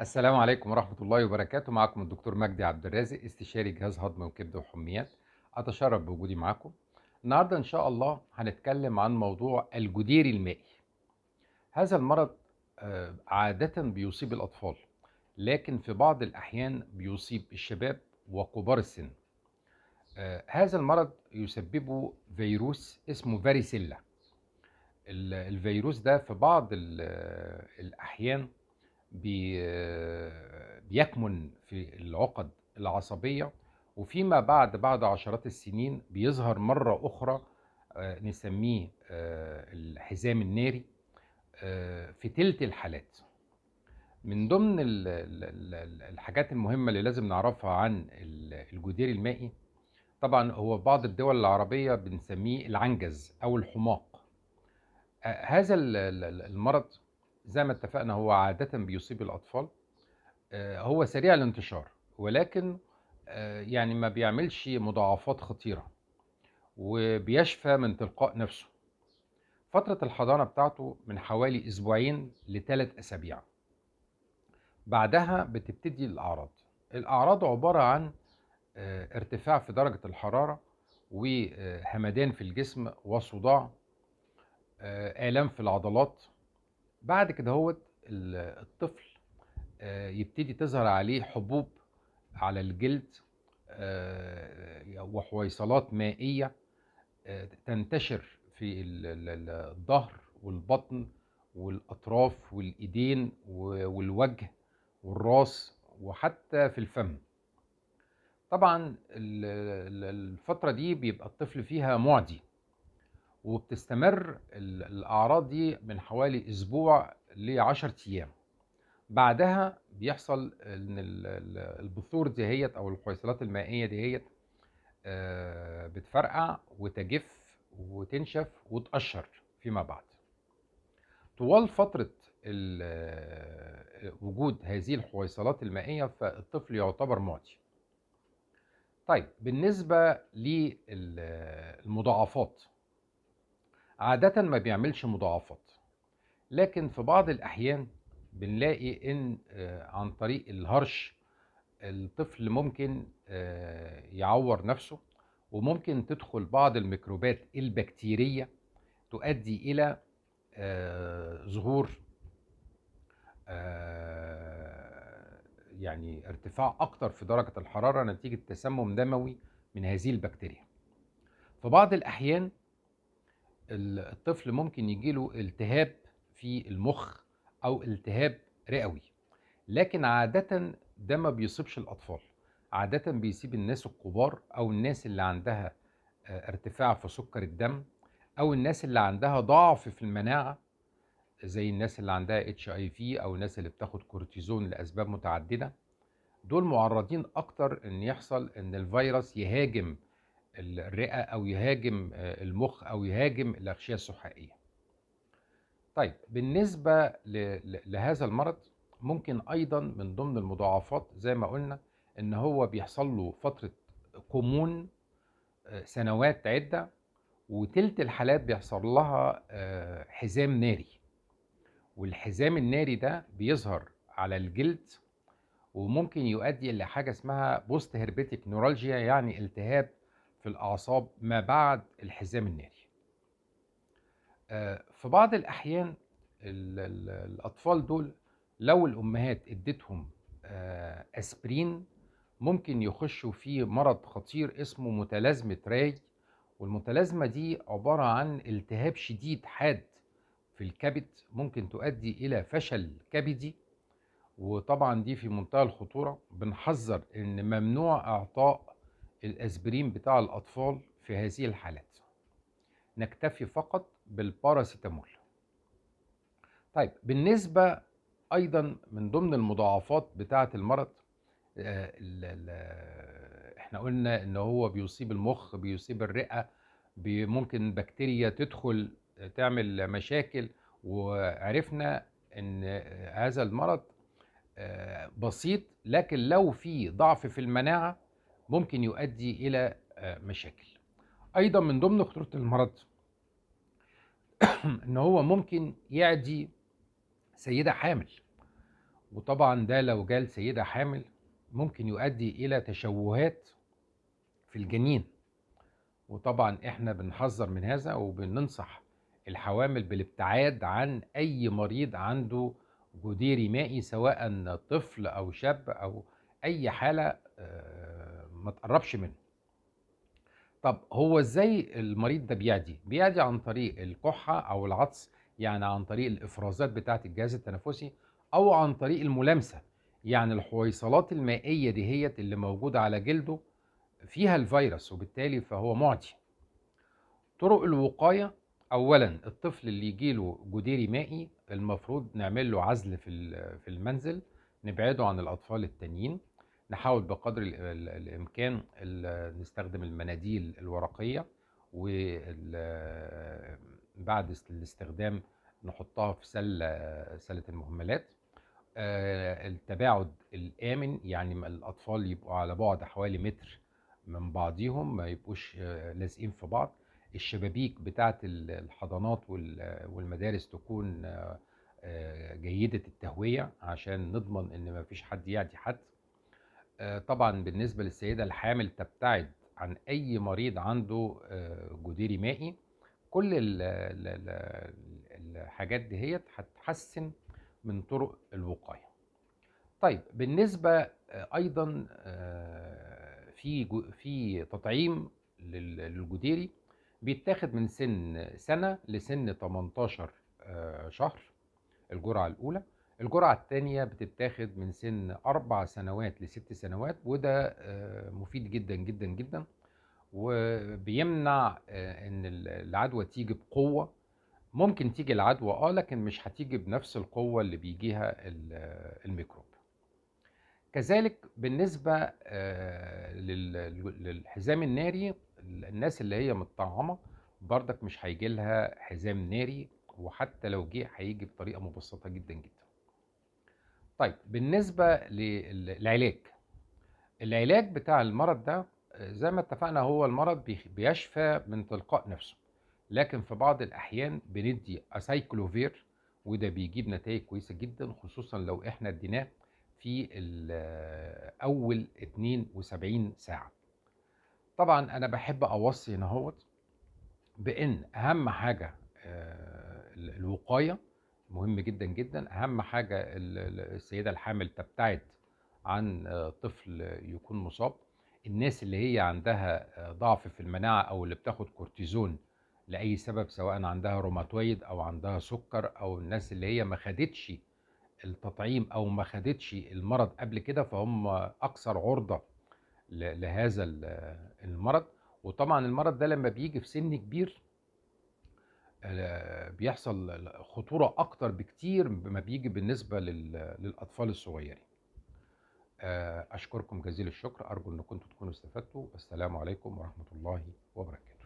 السلام عليكم ورحمة الله وبركاته. معكم الدكتور مجدي عبد الرازق، استشاري جهاز هضم وكبد وحميات. أتشرف بوجودي معكم. النهاردة إن شاء الله هنتكلم عن موضوع الجدير المائي. هذا المرض عادة بيصيب الأطفال، لكن في بعض الأحيان بيصيب الشباب وكبار السن. هذا المرض يسببه فيروس اسمه فاريسيلا. الفيروس ده في بعض الأحيان بيكمن في العقد العصبية، وفيما بعد عشرات السنين بيظهر مرة أخرى. نسميه الحزام الناري في تلت الحالات. من ضمن الحاجات المهمة اللي لازم نعرفها عن الجدير المائي، طبعا هو في بعض الدول العربية بنسميه العنجز أو الحماق. هذا المرض زي ما اتفقنا هو عادة بيصيب الأطفال. هو سريع الانتشار، ولكن يعني ما بيعملش مضاعفات خطيرة، وبيشفى من تلقاء نفسه. فترة الحضانة بتاعته من حوالي أسبوعين لثلاث أسابيع. بعدها بتبتدي الأعراض عبارة عن ارتفاع في درجة الحرارة، وهمدان في الجسم، وصداع، آلام في العضلات. بعد كده هو الطفل يبتدي تظهر عليه حبوب على الجلد، وحويصلات مائية تنتشر في الظهر والبطن والأطراف والإيدين والوجه والراس وحتى في الفم. طبعا الفترة دي بيبقى الطفل فيها معدي، وبتستمر الأعراض دي من حوالي أسبوع ل10 أيام. بعدها بيحصل ان البثور دهيت او الحويصلات المائيه دهيت بتفرقع وتجف وتنشف وتقشر فيما بعد. طوال فتره وجود هذه الحويصلات المائيه فالطفل يعتبر معدي. طيب، بالنسبه للمضاعفات، عاده ما بيعملش مضاعفات، لكن في بعض الأحيان بنلاقي إن عن طريق الهرش الطفل ممكن يعور نفسه، وممكن تدخل بعض الميكروبات البكتيرية تؤدي إلى ظهور يعني ارتفاع أكتر في درجة الحرارة نتيجة تسمم دموي من هذه البكتيريا. في بعض الأحيان الطفل ممكن يجيله التهاب في المخ أو التهاب رئوي، لكن عادة ده ما بيصيبش الأطفال. عادة بيصيب الناس الكبار، أو الناس اللي عندها ارتفاع في سكر الدم، أو الناس اللي عندها ضعف في المناعة، زي الناس اللي عندها HIV، أو الناس اللي بتاخد كورتيزون لأسباب متعددة. دول معرضين أكتر إن يحصل إن الفيروس يهاجم الرئة، أو يهاجم المخ، أو يهاجم الأغشية السحائية. طيب، بالنسبة لهذا المرض، ممكن أيضا من ضمن المضاعفات زي ما قلنا إن هو بيحصل له فترة كمون سنوات عدة، وتلت الحالات بيحصل لها حزام ناري. والحزام الناري ده بيظهر على الجلد، وممكن يؤدي إلى حاجة اسمها بوست هيربيتيك نورالجيا، يعني التهاب في الأعصاب ما بعد الحزام الناري. في بعض الأحيان الأطفال دول لو الأمهات اديتهم أسبرين، ممكن يخشوا في مرض خطير اسمه متلازمة راي. والمتلازمة دي عبارة عن التهاب شديد حاد في الكبد، ممكن تؤدي إلى فشل كبدي. وطبعا دي في منتهى الخطورة. بنحذر إن ممنوع إعطاء الأسبرين بتاع الأطفال في هذه الحالات، نكتفي فقط بالباراسيتامول. طيب، بالنسبة أيضا من ضمن المضاعفات بتاعة المرض، احنا قلنا ان هو بيصيب المخ، بيصيب الرئة، ممكن بكتيريا تدخل تعمل مشاكل. وعرفنا ان هذا المرض بسيط، لكن لو في ضعف في المناعة ممكن يؤدي إلى مشاكل. أيضا من ضمن خطورة المرض ان هو ممكن يعدي سيدة حامل، وطبعا ده لو جال سيدة حامل ممكن يؤدي إلى تشوهات في الجنين. وطبعا احنا بنحذر من هذا وبننصح الحوامل بالابتعاد عن اي مريض عنده جديري مائي، سواء طفل او شاب او اي حالة، ما تقربش منه. طب هو ازاي المريض ده بيعدي عن طريق الكحة او العطس، يعني عن طريق الافرازات بتاعة الجهاز التنفسي، او عن طريق الملامسة، يعني الحويصلات المائية دهيت اللي موجودة على جلده فيها الفيروس، وبالتالي فهو معدي. طرق الوقاية: أولا الطفل اللي يجيله جديري مائي المفروض نعمل له عزل في المنزل، نبعده عن الأطفال التانيين. نحاول بقدر الإمكان نستخدم المناديل الورقية، وبعد الاستخدام نحطها في سلة المهملات. التباعد الآمن، يعني الأطفال يبقوا على بعد حوالي متر من بعضيهم، ما يبقوش لازقين في بعض. الشبابيك بتاعة الحضانات والمدارس تكون جيدة التهوية عشان نضمن إن ما فيش حد يعدي حد. طبعا بالنسبة للسيدة الحامل تبتعد عن أي مريض عنده جديري مائي. كل الحاجات دهيت هتحسن من طرق الوقاية. طيب بالنسبة أيضا في تطعيم للجديري بيتاخد من سن سنة لسن 18 شهر، الجرعة الأولى. الجرعة الثانية بتتاخد من سن 4 سنوات ل6 سنوات، وده مفيد جدا جدا جدا، وبيمنع ان العدوى تيجي بقوة. ممكن تيجي العدوى لكن مش هتيجي بنفس القوة اللي بيجيها الميكروب. كذلك بالنسبة للحزام الناري، الناس اللي هي متطعمة بردك مش هيجي لها حزام ناري، وحتى لو جه هيجي بطريقة مبسطة جدا جدا. طيب بالنسبة للعلاج، العلاج بتاع المرض ده زي ما اتفقنا هو المرض بيشفى من تلقاء نفسه، لكن في بعض الأحيان بندي أسايكلوفير، وده بيجيب نتائج كويسة جدا، خصوصا لو احنا اديناه في أول 72 ساعة. طبعا أنا بحب أوصي هنا هوت بأن أهم حاجة الوقاية، مهم جدا جدا. أهم حاجة السيدة الحامل تبتعد عن طفل يكون مصاب. الناس اللي هي عندها ضعف في المناعة أو اللي بتاخد كورتيزون لأي سبب، سواء عندها روماتويد أو عندها سكر، أو الناس اللي هي ما خدتش التطعيم أو ما خدتش المرض قبل كده، فهم أكثر عرضة لهذا المرض. وطبعا المرض ده لما بيجي في سن كبير بيحصل خطورة أكتر بكتير ما بيجي بالنسبة للأطفال الصغيرين. أشكركم جزيل الشكر، أرجو أن كنتم تكونوا استفدتوا. السلام عليكم ورحمة الله وبركاته.